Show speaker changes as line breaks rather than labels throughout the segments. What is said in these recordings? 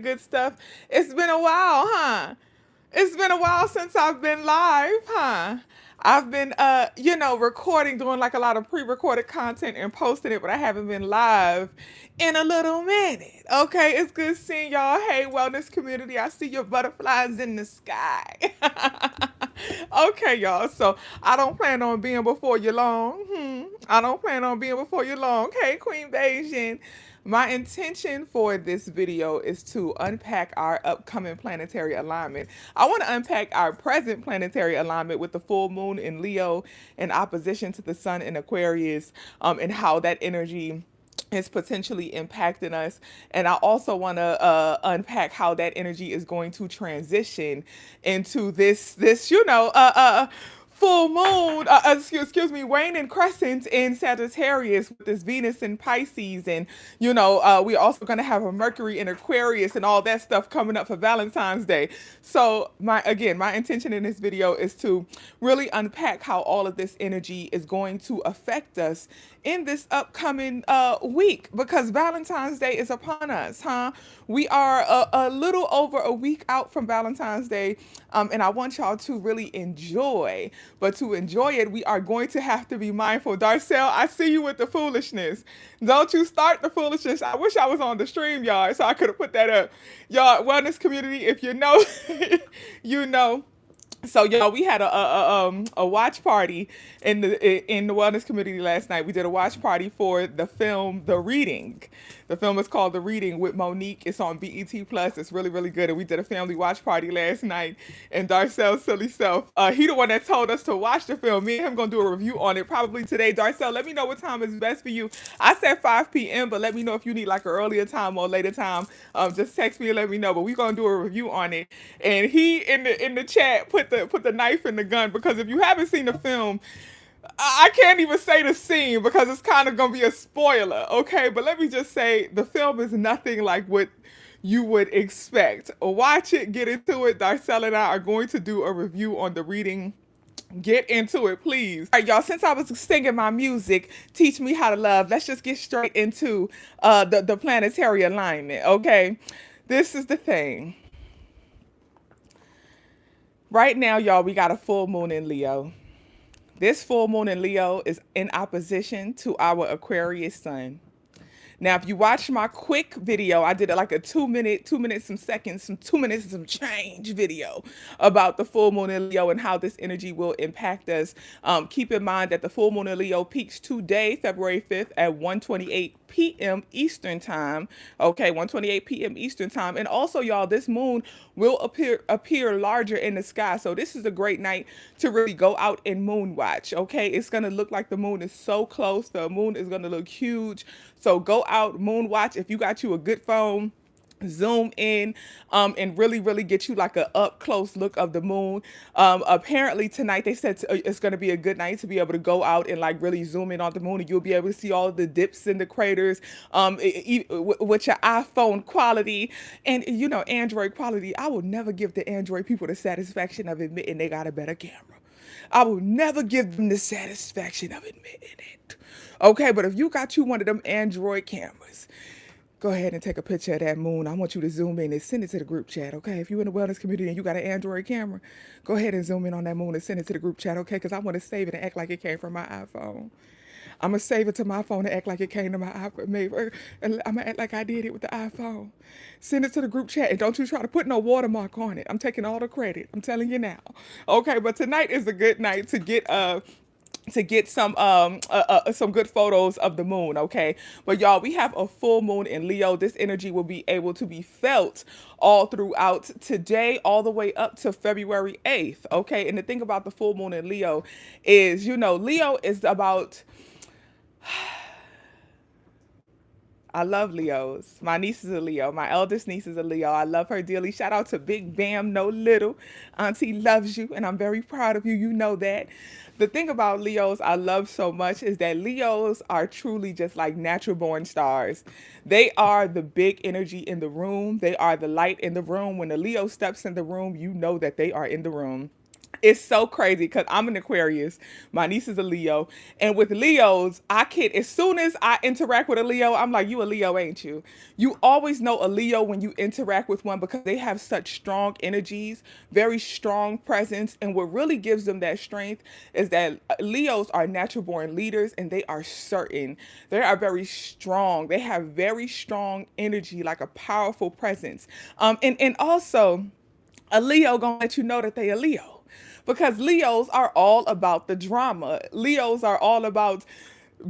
good stuff. It's been a while, huh? It's been a while since I've been live, huh? I've been recording, doing like a lot of pre-recorded content and posting it, but I haven't been live in a little minute. Okay, it's good seeing y'all. Hey, wellness community, I see your butterflies in the sky. Okay, y'all. So I don't plan on being before you long. I don't plan on being before you long. Hey, Queen Beijing. My intention for this video is to unpack our upcoming planetary alignment. I want to unpack our present planetary alignment with the full moon in Leo in opposition to the sun in Aquarius, and how that energy is potentially impacting us. And I also want to unpack how that energy is going to transition into this full moon, excuse me, waning crescent in Sagittarius with this Venus in Pisces. And, we're also going to have a Mercury in Aquarius and all that stuff coming up for Valentine's Day. So my intention in this video is to really unpack how all of this energy is going to affect us in this upcoming week, because Valentine's Day is upon us, huh? We are a little over a week out from Valentine's Day, and I want y'all to really enjoy. But to enjoy it, we are going to have to be mindful. Darcel, I see you with the foolishness. Don't you start the foolishness. I wish I was on the stream, y'all, so I could have put that up. Y'all, wellness community, if you know, you know. So y'all, we had a watch party in the wellness community last night. We did a watch party for the film The Reading. The film is called The Reading with Monique. It's on BET Plus. It's really, really good. And we did a family watch party last night. And Darcel's silly self, he the one that told us to watch the film. Me and him gonna do a review on it probably today. Darcel, let me know what time is best for you. I said 5 p.m., but let me know if you need like an earlier time or later time. Just text me and let me know. But we're gonna do a review on it. And he in the chat put the knife in the gun, because if you haven't seen the film, I can't even say the scene because it's kind of gonna be a spoiler, okay? But let me just say the film is nothing like what you would expect. Watch it, get into it. Darcel and I are going to do a review on The Reading. Get into it, please. All right, y'all, since I was singing my music, Teach Me How to Love, let's just get straight into the planetary alignment, okay? This is the thing. Right now, y'all, we got a full moon in Leo. This full moon in Leo is in opposition to our Aquarius sun. Now, if you watch my quick video, I did like a 2 minutes, some seconds, some 2 minutes, some change video about the full moon in Leo and how this energy will impact us. Keep in mind that the full moon in Leo peaks today, February 5th at 1:28 p.m. Eastern time. Okay, 1:28 p.m. Eastern time. And also, y'all, this moon will appear larger in the sky. So this is a great night to really go out and moon watch. Okay, it's gonna look like the moon is so close. The moon is gonna look huge. So go out, moon watch. If you got you a good phone, zoom in and really get you like a up close look of the moon. Apparently tonight they said it's going to be a good night to be able to go out and like really zoom in on the moon, and you'll be able to see all the dips and the craters with your iPhone quality and Android quality. I will never give the Android people the satisfaction of admitting they got a better camera. I will never give them the satisfaction of admitting it. Okay, but if you got you one of them Android cameras, go ahead and take a picture of that moon. I want you to zoom in and send it to the group chat, okay? If you're in the wellness community and you got an Android camera, go ahead and zoom in on that moon and send it to the group chat, okay? Because I want to save it and act like it came from my iPhone. I'm going to save it to my phone and act like it came to my iPhone. And I'm going to act like I did it with the iPhone. Send it to the group chat, and don't you try to put no watermark on it. I'm taking all the credit. I'm telling you now. Okay, but tonight is a good night to get some good photos of the moon, okay? But y'all, we have a full moon in Leo. This energy will be able to be felt all throughout today, all the way up to February 8th, okay? And the thing about the full moon in Leo is, Leo is about I love Leos. My niece is a Leo. My eldest niece is a Leo. I love her dearly. Shout out to Big Bam, no little. Auntie loves you, and I'm very proud of you. You know that. The thing about Leos I love so much is that Leos are truly just like natural born stars. They are the big energy in the room. They are the light in the room. When the Leo steps in the room, you know that they are in the room. It's so crazy because I'm an Aquarius. My niece is a Leo. And with Leos, I can, as soon as I interact with a Leo, I'm like, you a Leo, ain't you? You always know a Leo when you interact with one because they have such strong energies, very strong presence. And what really gives them that strength is that Leos are natural born leaders and they are certain. They are very strong. They have very strong energy, like a powerful presence. And also, a Leo gonna let you know that they a Leo because Leos are all about the drama. Leos are all about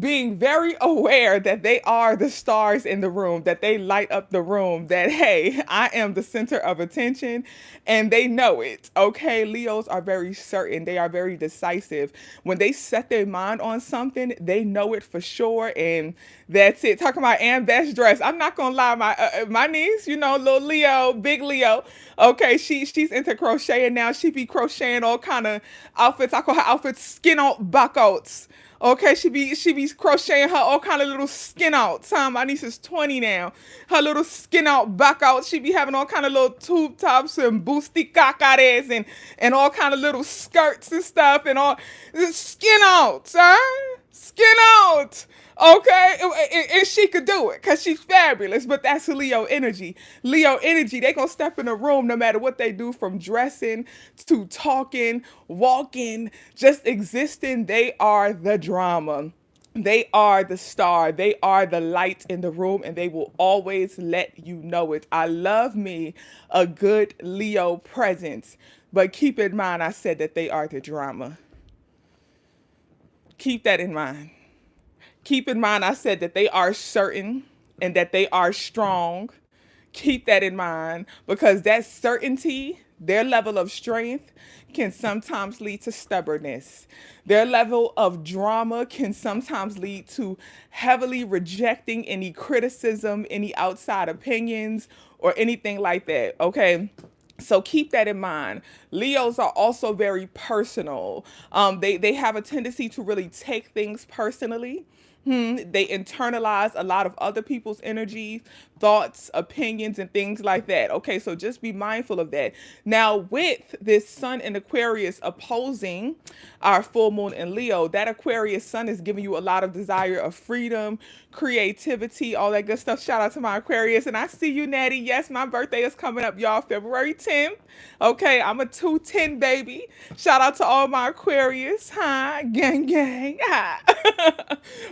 being very aware that they are the stars in the room, that they light up the room, that, hey, I am the center of attention, and they know it. Okay, Leos are very certain, they are very decisive. When they set their mind on something, they know it for sure, and that's it. Talking about and best dressed. I'm not gonna lie, my niece, you know, little Leo, big Leo. Okay, she's into crocheting now. She be crocheting all kind of outfits. I call her outfits skin out buckouts. Okay, she be crocheting her all kind of little skin outs. Huh? My niece is 20 now. Her little skin out back out. She be having all kind of little tube tops and boosty cacares and all kind of little skirts and stuff and all skin out, huh? Skin out. Okay, and she could do it because she's fabulous. But that's Leo energy. Leo energy, they gonna step in the room no matter what they do, from dressing to talking, walking, just existing. They are the drama. They are the star. They are the light in the room, and they will always let you know it. I love me a good Leo presence, but keep in mind, I said that they are the drama. Keep that in mind. Keep in mind, I said that they are certain and that they are strong. Keep that in mind because that certainty, their level of strength, can sometimes lead to stubbornness. Their level of drama can sometimes lead to heavily rejecting any criticism, any outside opinions, or anything like that. Okay. So keep that in mind. Leos are also very personal. They have a tendency to really take things personally. They internalize a lot of other people's energies, thoughts, opinions, and things like that. Okay, so just be mindful of that. Now, with this Sun in Aquarius opposing our full moon in Leo, that Aquarius Sun is giving you a lot of desire of freedom, creativity, all that good stuff. Shout out to my Aquarius. And I see you, Natty. Yes, my birthday is coming up, y'all, February 10th. Okay, I'm a 210 baby. Shout out to all my Aquarius. Hi, gang, gang. Hi.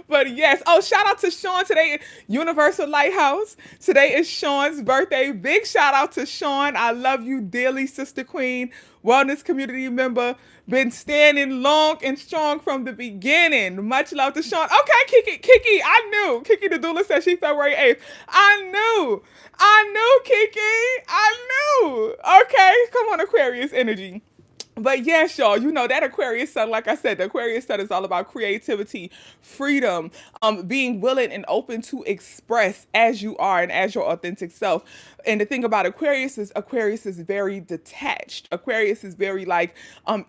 But yes, oh, shout out to Sean today, Universal Lighthouse. Today is Sean's birthday. Big shout out to Sean. I love you dearly, Sister Queen, wellness community member. Been standing long and strong from the beginning. Much love to Sean. Okay, Kiki, I knew. Kiki the doula said she February 8th. I knew, Kiki. I knew. Okay, come on, Aquarius energy. But yes, y'all, you know that Aquarius sun, like I said, the Aquarius sun is all about creativity, freedom, being willing and open to express as you are and as your authentic self. And the thing about Aquarius is very detached. Aquarius is very like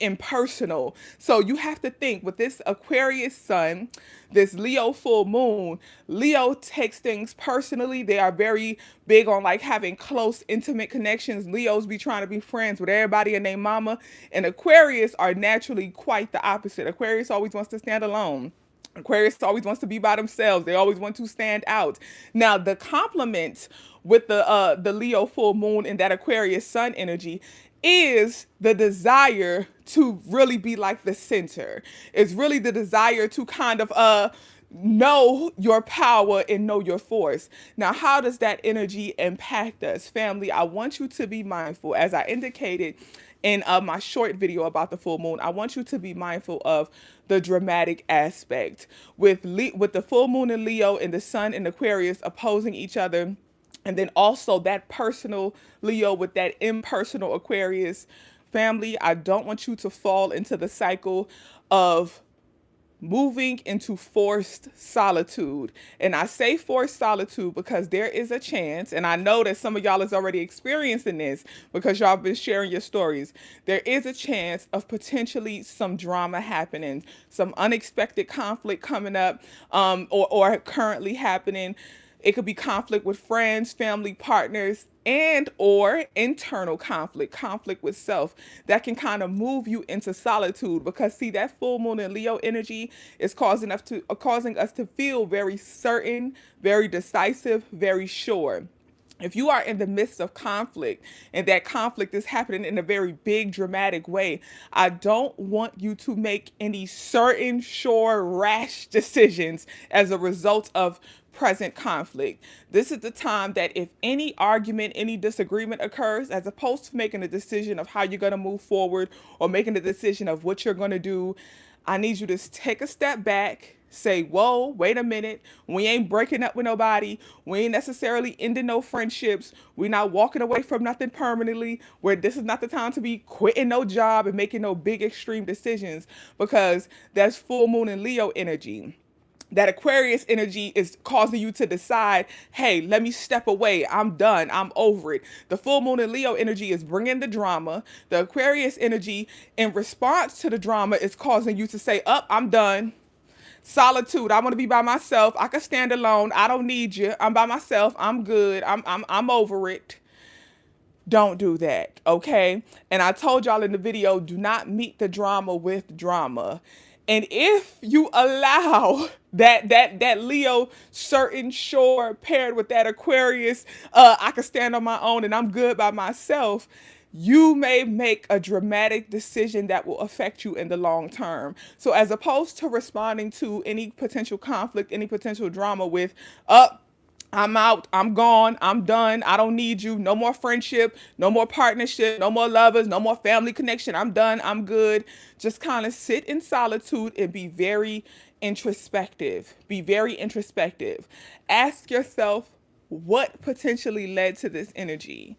impersonal. So you have to think with this Aquarius sun, this Leo full moon, Leo takes things personally. They are very big on like having close, intimate connections. Leos be trying to be friends with everybody and their mama. And Aquarius are naturally quite the opposite. Aquarius always wants to stand alone. Aquarius always wants to be by themselves. They always want to stand out. Now, the complement with the Leo full moon and that Aquarius sun energy is the desire to really be like the center. It's really the desire to kind of know your power and know your force. Now, how does that energy impact us? Family, I want you to be mindful. As I indicated in my short video about the full moon, I want you to be mindful of the dramatic aspect. With the full moon in Leo and the sun in Aquarius opposing each other, and then also that personal Leo with that impersonal Aquarius, family, I don't want you to fall into the cycle of moving into forced solitude. And I say forced solitude because there is a chance, and I know that some of y'all is already experiencing this because y'all been sharing your stories. There is a chance of potentially some drama happening, some unexpected conflict coming up, or currently happening. It could be conflict with friends, family, partners, and or internal conflict with self that can kind of move you into solitude, because see, that full moon in Leo energy is causing us to feel very certain, very decisive, very sure. If you are in the midst of conflict and that conflict is happening in a very big dramatic way, I don't want you to make any certain, sure, rash decisions as a result of present conflict. This is the time that if any argument, any disagreement occurs, as opposed to making a decision of how you're going to move forward or making a decision of what you're going to do, I need you to take a step back, say, whoa, wait a minute. We ain't breaking up with nobody. We ain't necessarily ending no friendships. We're not walking away from nothing permanently. Where this is not the time to be quitting no job and making no big extreme decisions, because that's full moon in Leo energy. That Aquarius energy is causing you to decide, hey, let me step away. I'm done. I'm over it. The full moon in Leo energy is bringing the drama. The Aquarius energy, in response to the drama, is causing you to say, up, I'm done. Solitude. I want to be by myself. I can stand alone. I don't need you. I'm by myself. I'm good. I'm over it. Don't do that, okay? And I told y'all in the video, do not meet the drama with drama. And if you allow that Leo certain shore paired with that Aquarius, I can stand on my own and I'm good by myself, you may make a dramatic decision that will affect you in the long term. So as opposed to responding to any potential conflict, any potential drama with, I'm out, I'm gone, I'm done, I don't need you, no more friendship, no more partnership, no more lovers, no more family connection, I'm done, I'm good. Just kind of sit in solitude and be very introspective. Be very introspective. Ask yourself, what potentially led to this energy?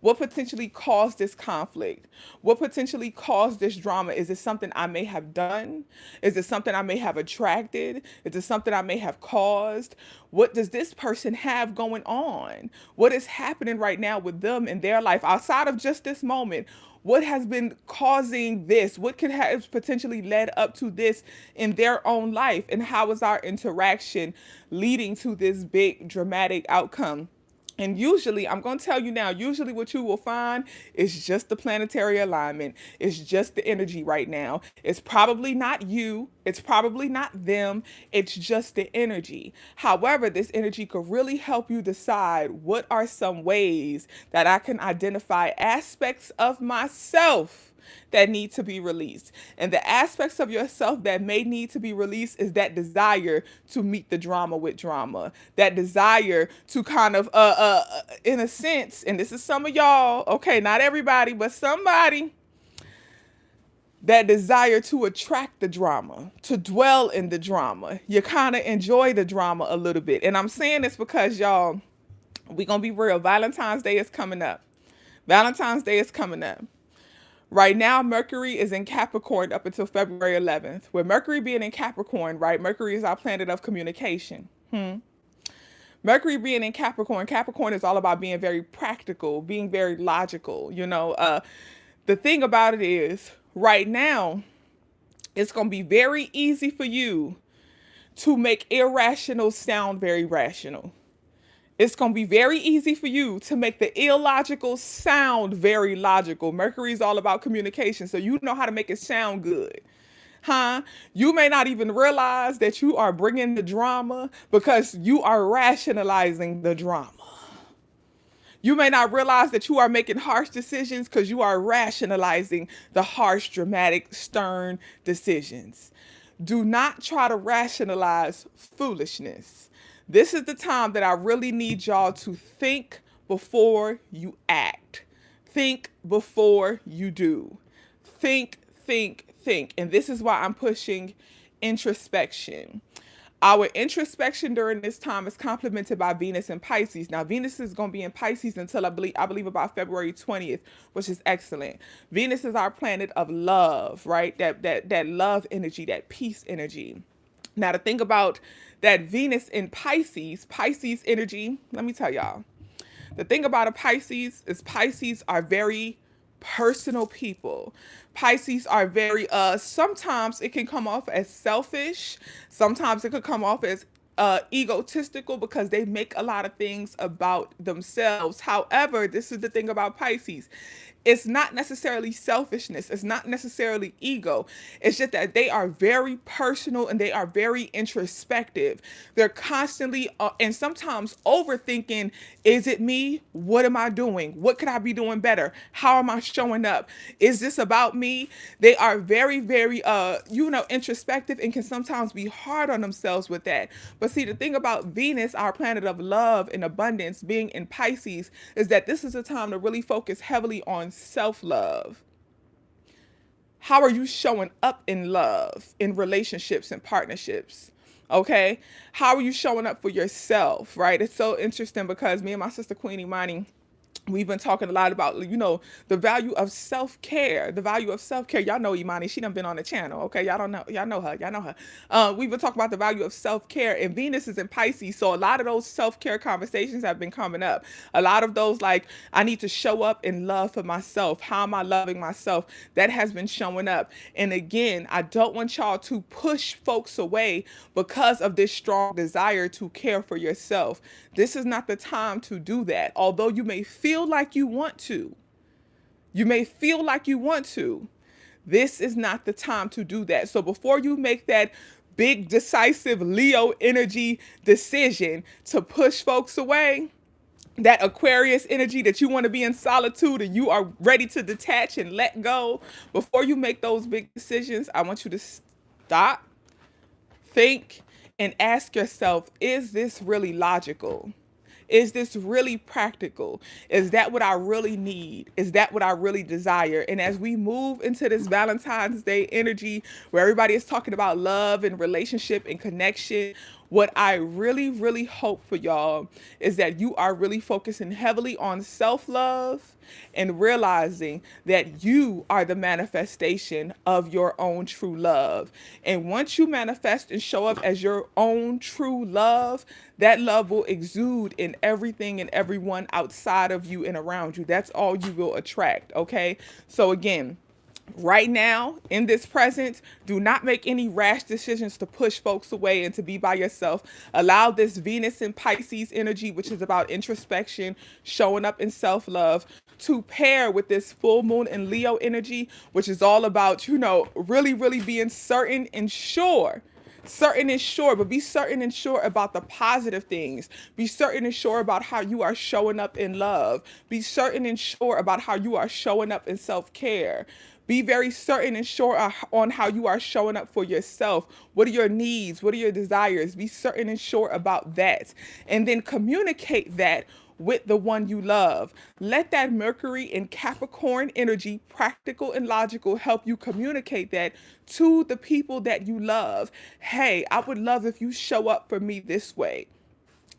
What potentially caused this conflict? What potentially caused this drama? Is it something I may have done? Is it something I may have attracted? Is it something I may have caused? What does this person have going on? What is happening right now with them in their life outside of just this moment? What has been causing this? What could have potentially led up to this in their own life? And how is our interaction leading to this big dramatic outcome? And usually, I'm going to tell you now, usually what you will find is just the planetary alignment. It's just the energy right now. It's probably not you. It's probably not them. It's just the energy. However, this energy could really help you decide what are some ways that I can identify aspects of myself that need to be released. And the aspects of yourself that may need to be released is that desire to meet the drama with drama. That desire to kind of in a sense, and this is some of y'all, okay, not everybody, but somebody, that desire to attract the drama, to dwell in the drama. You kind of enjoy the drama a little bit. And I'm saying this because y'all, we're going to be real. Valentine's Day is coming up. Valentine's Day is coming up. Right now, Mercury is in Capricorn up until February 11th. With Mercury being in Capricorn, right? Mercury is our planet of communication. Mercury being in Capricorn, Capricorn is all about being very practical, being very logical. You know, the thing about it is, right now, it's going to be very easy for you to make irrational sound very rational. It's going to be very easy for you to make the illogical sound very logical. Mercury is all about communication, so you know how to make it sound good. You may not even realize that you are bringing the drama because you are rationalizing the drama. You may not realize that you are making harsh decisions because you are rationalizing the harsh, dramatic, stern decisions. Do not try to rationalize foolishness. This is the time that I really need y'all to think before you act. Think before you do. Think. And this is why I'm pushing introspection. Our introspection during this time is complemented by Venus and Pisces. Now, Venus is going to be in Pisces until I believe about February 20th, which is excellent. Venus is our planet of love, right? That love energy, that peace energy. Now, to think about that Venus in Pisces energy, let me tell y'all. The thing about a Pisces is Pisces are very personal people. Pisces are very, sometimes it can come off as selfish. Sometimes it could come off as egotistical because they make a lot of things about themselves. However, this is the thing about Pisces. It's not necessarily selfishness. It's not necessarily ego. It's just that they are very personal and they are very introspective. They're constantly and sometimes overthinking, is it me? What am I doing? What could I be doing better? How am I showing up? Is this about me? They are very, very introspective and can sometimes be hard on themselves with that. But see, the thing about Venus, our planet of love and abundance, being in Pisces, is that this is a time to really focus heavily on self-love. How are you showing up in love, in relationships and partnerships? Okay? How are you showing up for yourself, right? It's so interesting because me and my sister Queen Imani, we've been talking a lot about, the value of self-care, the value of self-care. Y'all know Imani, she done been on the channel, okay? Y'all know her. We've been talking about the value of self-care, and Venus is in Pisces, so a lot of those self-care conversations have been coming up. A lot of those, like, I need to show up in love for myself. How am I loving myself? That has been showing up. And again, I don't want y'all to push folks away because of this strong desire to care for yourself. This is not the time to do that. Although you may feel like you want to, this is not the time to do that. So before you make that big, decisive Leo energy decision to push folks away, that Aquarius energy that you want to be in solitude and you are ready to detach and let go, before you make those big decisions, I want you to stop, think, and ask yourself, is this really logical? Is this really practical? Is that what I really need? Is that what I really desire? And as we move into this Valentine's Day energy where everybody is talking about love and relationship and connection, what I really, really hope for y'all is that you are really focusing heavily on self-love and realizing that you are the manifestation of your own true love. And once you manifest and show up as your own true love, that love will exude in everything and everyone outside of you and around you. That's all you will attract, okay? So again, right now, in this present, do not make any rash decisions to push folks away and to be by yourself. Allow this Venus and Pisces energy, which is about introspection, showing up in self-love, to pair with this full moon and Leo energy, which is all about, really, really being certain and sure, but be certain and sure about the positive things. Be certain and sure about how you are showing up in love. Be certain and sure about how you are showing up in self-care. Be very certain and sure on how you are showing up for yourself. What are your needs? What are your desires? Be certain and sure about that. And then communicate that with the one you love. Let that Mercury and Capricorn energy, practical and logical, help you communicate that to the people that you love. Hey, I would love if you show up for me this way.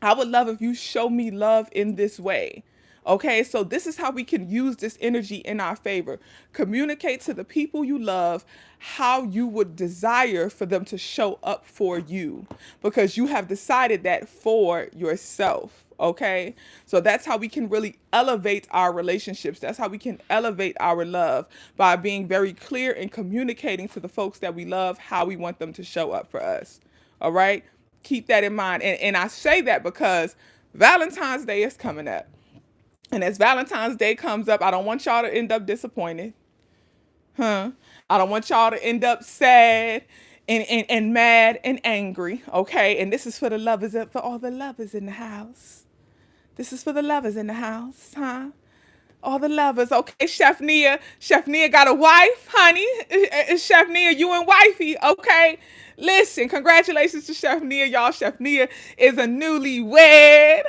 I would love if you show me love in this way. Okay, so this is how we can use this energy in our favor. Communicate to the people you love how you would desire for them to show up for you, because you have decided that for yourself. Okay, so that's how we can really elevate our relationships. That's how we can elevate our love, by being very clear and communicating to the folks that we love how we want them to show up for us. All right, keep that in mind. And I say that because Valentine's Day is coming up. And as Valentine's Day comes up, I don't want y'all to end up disappointed. I don't want y'all to end up sad and mad and angry. Okay. And this is for the lovers, for all the lovers in the house. This is for the lovers in the house, all the lovers. Okay, Chef Nia. Chef Nia got a wife, honey. Chef Nia, you and wifey. Okay. Listen, congratulations to Chef Nia, y'all. Chef Nia is a newlywed,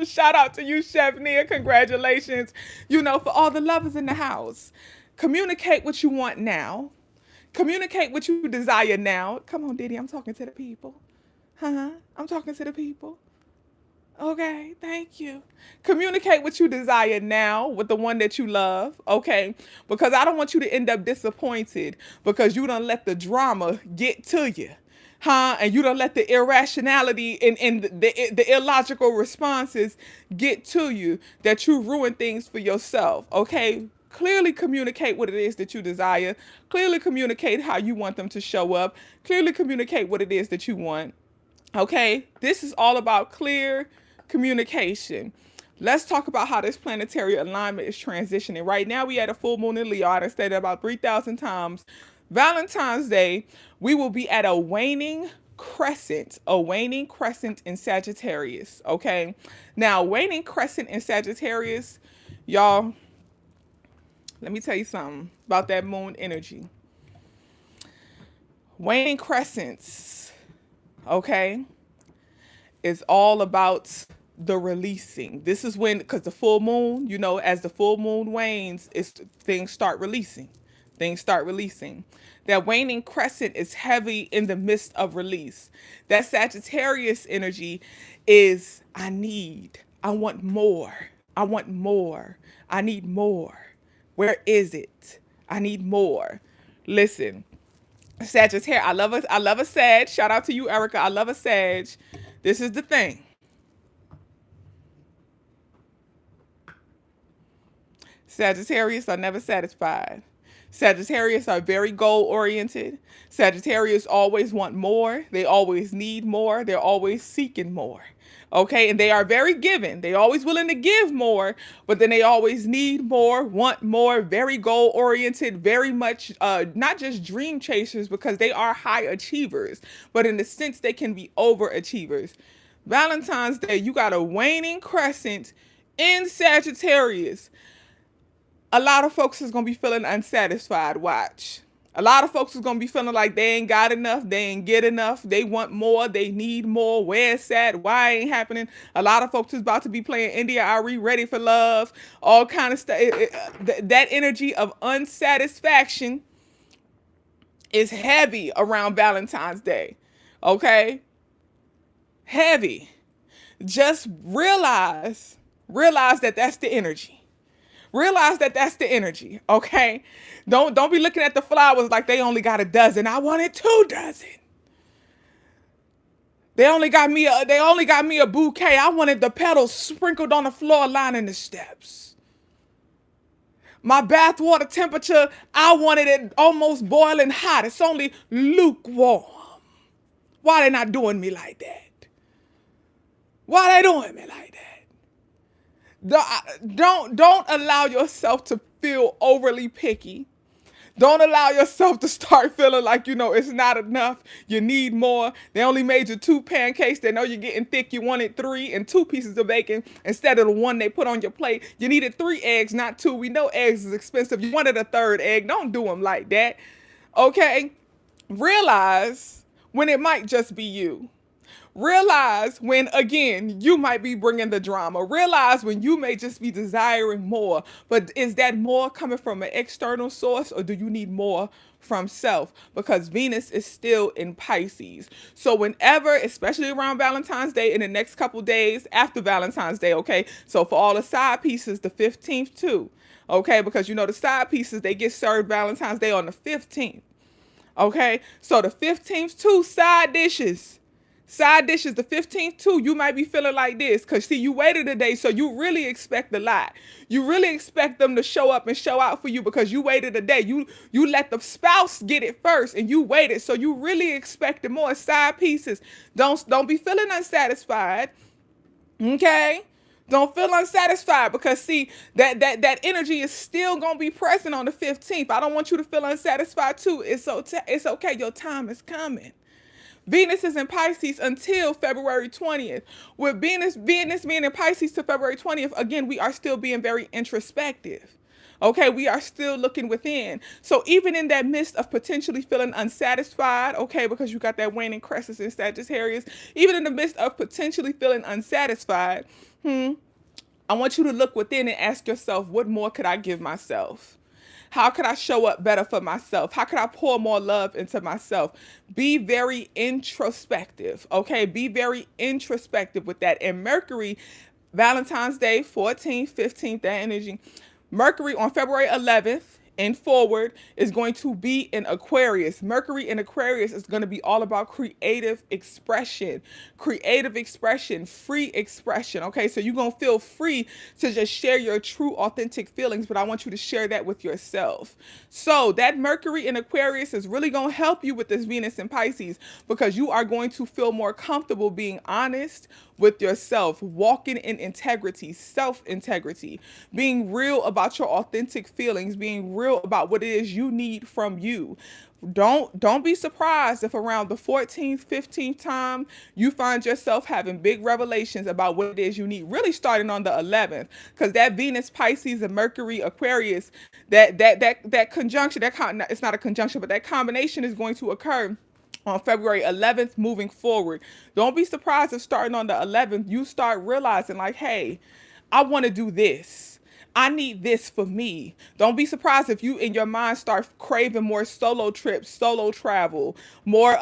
Shout out to you, Chef Nia. Congratulations. For all the lovers in the house. Communicate what you want now. Communicate what you desire now. Come on, Diddy. I'm talking to the people. I'm talking to the people. Okay, thank you. Communicate what you desire now with the one that you love, okay? Because I don't want you to end up disappointed because you don't let the drama get to you, and you don't let the irrationality and the illogical responses get to you, that you ruin things for yourself, okay? Clearly communicate what it is that you desire. Clearly communicate how you want them to show up. Clearly communicate what it is that you want. Okay, this is all about clear communication. Let's talk about how this planetary alignment is transitioning. Right now, we had a full moon in Leo. I stated about 3,000 times. Valentine's Day, we will be at a waning crescent in Sagittarius. Okay, now waning crescent in Sagittarius, y'all. Let me tell you something about that moon energy. Waning crescents, okay, is all about the releasing. This is when, because the full moon, you know, as the full moon wanes, things start releasing. Things start releasing. That waning crescent is heavy in the midst of release. That Sagittarius energy is I want more. I want more. I need more. Where is it? I need more. Listen, Sagittarius, I love a Sag. Shout out to you, Erica. I love a Sag. This is the thing. Sagittarius are never satisfied. Sagittarius are very goal oriented. Sagittarius always want more. They always need more. They're always seeking more. Okay, and they are very giving. They always willing to give more, but then they always need more, want more, very goal oriented, very much not just dream chasers because they are high achievers, but in the sense they can be overachievers. Valentine's Day, you got a waning crescent in Sagittarius. A lot of folks is going to be feeling unsatisfied. Watch. A lot of folks is going to be feeling like they ain't got enough. They ain't get enough. They want more. They need more. Where it's at? Why it ain't happening? A lot of folks is about to be playing India Ari, Ready for Love, all kind of stuff. That energy of unsatisfaction is heavy around Valentine's Day. Okay? Heavy. Just realize that that's the energy. Realize that that's the energy, okay? Don't be looking at the flowers like they only got a dozen. I wanted 2 dozen. They only got me a bouquet. I wanted the petals sprinkled on the floor lining the steps. My bath water temperature, I wanted it almost boiling hot. It's only lukewarm. Why they not doing me like that? Why they doing me like that? Don't allow yourself to feel overly picky. Don't allow yourself to start feeling like, you know, it's not enough. You need more. They only made you 2 pancakes. They know you're getting thick. You wanted 3 and 2 pieces of bacon instead of the 1 they put on your plate. You needed 3 eggs, not 2. We know eggs is expensive. You wanted a 3rd egg. Don't do them like that. Okay? Realize when it might just be you. Realize when, again, you might be bringing the drama. Realize when you may just be desiring more. But is that more coming from an external source, or do you need more from self? Because Venus is still in Pisces. So whenever, especially around Valentine's Day, in the next couple days after Valentine's Day, okay? So for all the side pieces, the 15th too, okay? Because you know the side pieces, they get served Valentine's Day on the 15th, okay? So the 15th too, side dishes, the 15th too, you might be feeling like this. Because, see, you waited a day, so you really expect a lot. You really expect them to show up and show out for you because you waited a day. You let the spouse get it first, and you waited. So you really expected more side pieces. Don't be feeling unsatisfied, okay? Don't feel unsatisfied because, see, that energy is still going to be present on the 15th. I don't want you to feel unsatisfied, too. It's okay. Your time is coming. Venus is in Pisces until February 20th. With Venus being in Pisces to February 20th, again, we are still being very introspective. Okay, we are still looking within. So even in that midst of potentially feeling unsatisfied, okay, because you got that waning crescent in Sagittarius, even in the midst of potentially feeling unsatisfied, I want you to look within and ask yourself, what more could I give myself? How could I show up better for myself? How could I pour more love into myself? Be very introspective, okay? Be very introspective with that. And Mercury, Valentine's Day, 14th, 15th, that energy. Mercury on February 11th and forward is going to be in Aquarius. Mercury in Aquarius is going to be all about creative expression, free expression. Okay, so you're going to feel free to just share your true, authentic feelings, but I want you to share that with yourself. So that Mercury in Aquarius is really going to help you with this Venus in Pisces, because you are going to feel more comfortable being honest with yourself, walking in integrity, self-integrity, being real about your authentic feelings, being real about what it is you need from you. Don't be surprised if around the 14th, 15th time you find yourself having big revelations about what it is you need, really starting on the 11th, because that Venus, Pisces, and Mercury, Aquarius, that conjunction, it's not a conjunction, but that combination is going to occur on February 11th moving forward. Don't be surprised if starting on the 11th, you start realizing like, hey, I want to do this. I need this for me. Don't be surprised if you in your mind start craving more solo trips, solo travel, more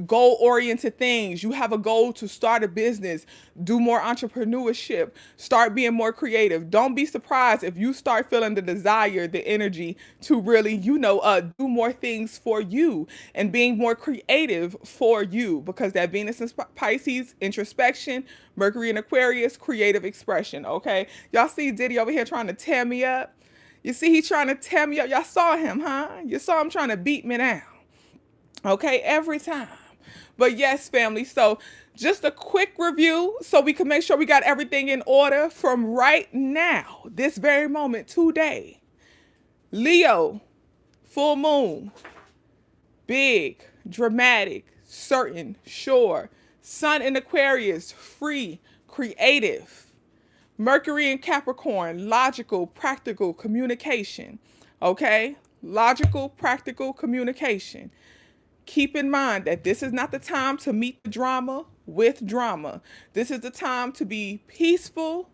goal oriented things. You have a goal to start a business, do more entrepreneurship, start being more creative. Don't be surprised if you start feeling the desire, the energy to really, do more things for you and being more creative for you, because that Venus in Pisces, introspection, Mercury in Aquarius, creative expression. Okay, y'all see Diddy over here trying to tear me up. You see he trying to tear me up. Y'all saw him, huh? You saw him trying to beat me down. Okay, every time. But yes, family, so just a quick review so we can make sure we got everything in order from right now, this very moment, today. Leo, full moon, big, dramatic, certain, sure. Sun in Aquarius, free, creative. Mercury in Capricorn, logical, practical communication. Okay? Logical, practical communication. Keep in mind that this is not the time to meet the drama with drama. This is the time to be peaceful,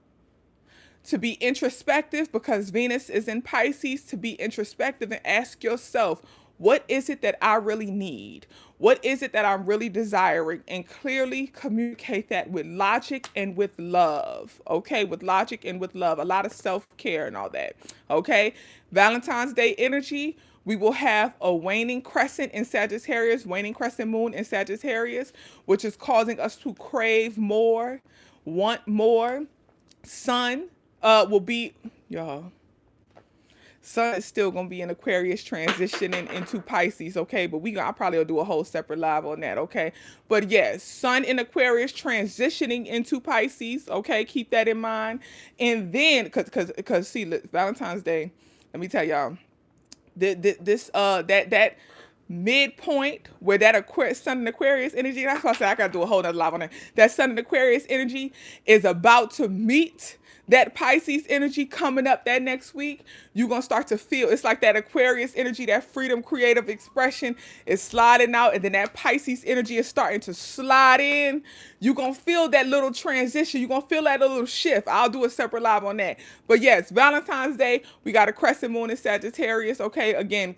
to be introspective, because Venus is in Pisces, to be introspective and ask yourself, what is it that I really need? What is it that I'm really desiring? And clearly communicate that with logic and with love. Okay, with logic and with love. A lot of self-care and all that. Okay, Valentine's Day energy. We will have a waning crescent in Sagittarius, waning crescent moon in Sagittarius, which is causing us to crave more, want more. Sun will be, y'all, Sun is still gonna be in Aquarius transitioning into Pisces, okay? But I probably will do a whole separate live on that, okay? But yes, Sun in Aquarius transitioning into Pisces, okay? Keep that in mind. And then, cause see, Valentine's Day, let me tell y'all, that midpoint where that Sun in Aquarius energy, that's why I said I gotta do a whole nother live on that. That Sun in Aquarius energy is about to meet that Pisces energy coming up that next week. You're gonna start to feel it's like that Aquarius energy, that freedom, creative expression is sliding out, and then that Pisces energy is starting to slide in. You're gonna feel that little transition. You're gonna feel that little shift. I'll do a separate live on that. But yes, Valentine's Day, we got a crescent moon in Sagittarius, okay? Again,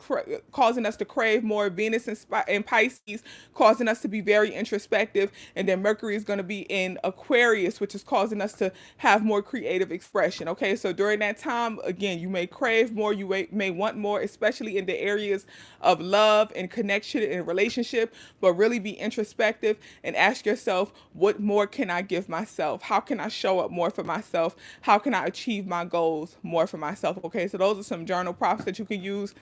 causing us to crave more. Venus in Pisces, causing us to be very introspective. And then Mercury is gonna be in Aquarius, which is causing us to have more creative expression, okay? So during that time, again, you may crave more, you may want more, especially in the areas of love and connection and relationship, but really be introspective and ask yourself, what more can I give myself? How can I show up more for myself? How can I achieve my goals more for myself? Okay, so those are some journal prompts that you can use.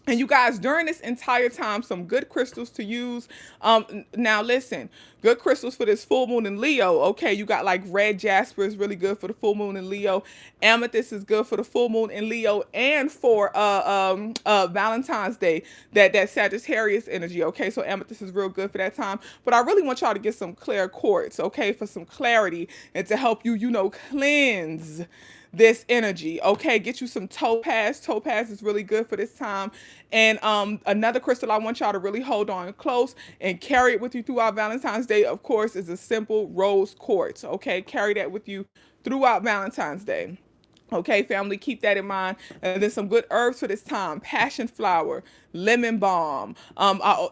And you guys, during this entire time, some good crystals to use. Now listen, good crystals for this full moon in Leo. Okay, you got like red jasper is really good for the full moon in Leo. Amethyst is good for the full moon in Leo and for Valentine's Day. That Sagittarius energy. Okay, so amethyst is real good for that time. But I really want y'all to get some clear quartz, okay, for some clarity and to help you, cleanse this energy. Okay, get you some topaz. Topaz is really good for this time. And another crystal I want y'all to really hold on close and carry it with you throughout Valentine's Day, of course, is a simple rose quartz. Okay, carry that with you throughout Valentine's Day. Okay, family, keep that in mind. And then some good herbs for this time: passion flower, lemon balm.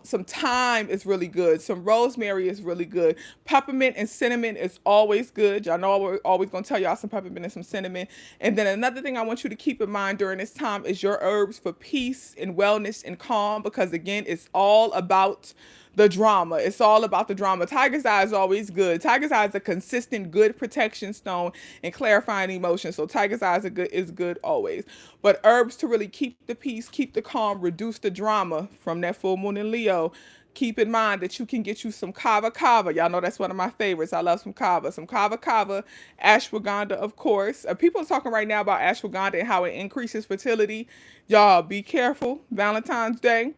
Some thyme is really good. Some rosemary is really good. Peppermint and cinnamon is always good. Y'all know we're always gonna tell y'all some peppermint and some cinnamon. And then another thing I want you to keep in mind during this time is your herbs for peace and wellness and calm, because again, it's all about the drama. It's all about the drama. Tiger's eye is always good. Tiger's eye is a consistent good protection stone and clarifying emotion. So tiger's eye is good always. But herbs to really keep the peace, keep the calm, reduce the drama from that full moon in Leo. Keep in mind that you can get you some kava kava. Y'all know that's one of my favorites. I love some kava. Some kava kava, ashwagandha, of course. People are talking right now about ashwagandha and how it increases fertility. Y'all be careful. Valentine's Day.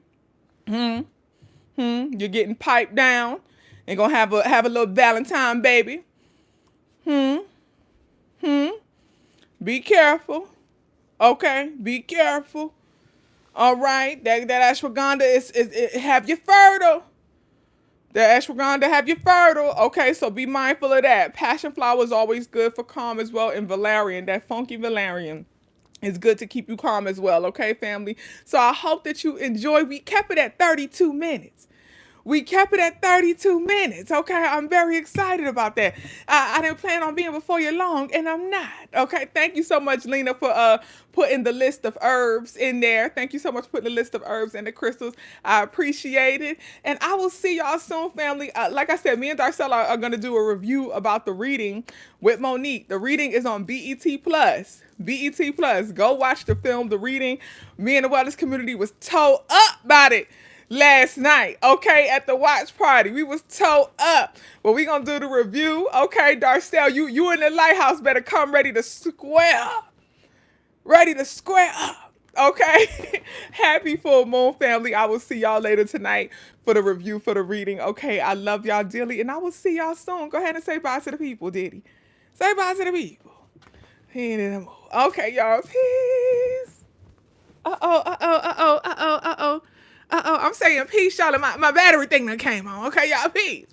You're getting piped down and gonna have a little Valentine baby. Be careful. Okay, be careful. All right, that ashwagandha is have you fertile. The ashwagandha have you fertile. Okay, so be mindful of that. Passion flower is always good for calm as well, and valerian, that funky valerian, is good to keep you calm as well. Okay, family. So I hope that you enjoy. We kept it at 32 minutes. We kept it at 32 minutes. Okay, I'm very excited about that. I didn't plan on being before you long, and I'm not. Okay, thank you so much, Lena, for putting the list of herbs in there. Thank you so much for putting the list of herbs and the crystals. I appreciate it. And I will see y'all soon, family. Like I said, me and Darcella are going to do a review about the reading with Monique. The reading is on BET Plus. BET Plus. Go watch the film, The Reading. Me and the wellness community was towed up about it last night, okay, at the watch party. We was towed up. But we gonna do the review. Okay, Darcel, you in the lighthouse better come ready to square up. Ready to square up. Okay. Happy full moon, family. I will see y'all later tonight for the review, for the reading. Okay, I love y'all dearly, and I will see y'all soon. Go ahead and say bye to the people, Diddy. Say bye to the people. Okay, y'all. Peace. I'm saying peace, y'all. My battery thing that came on. Okay, y'all. Peace.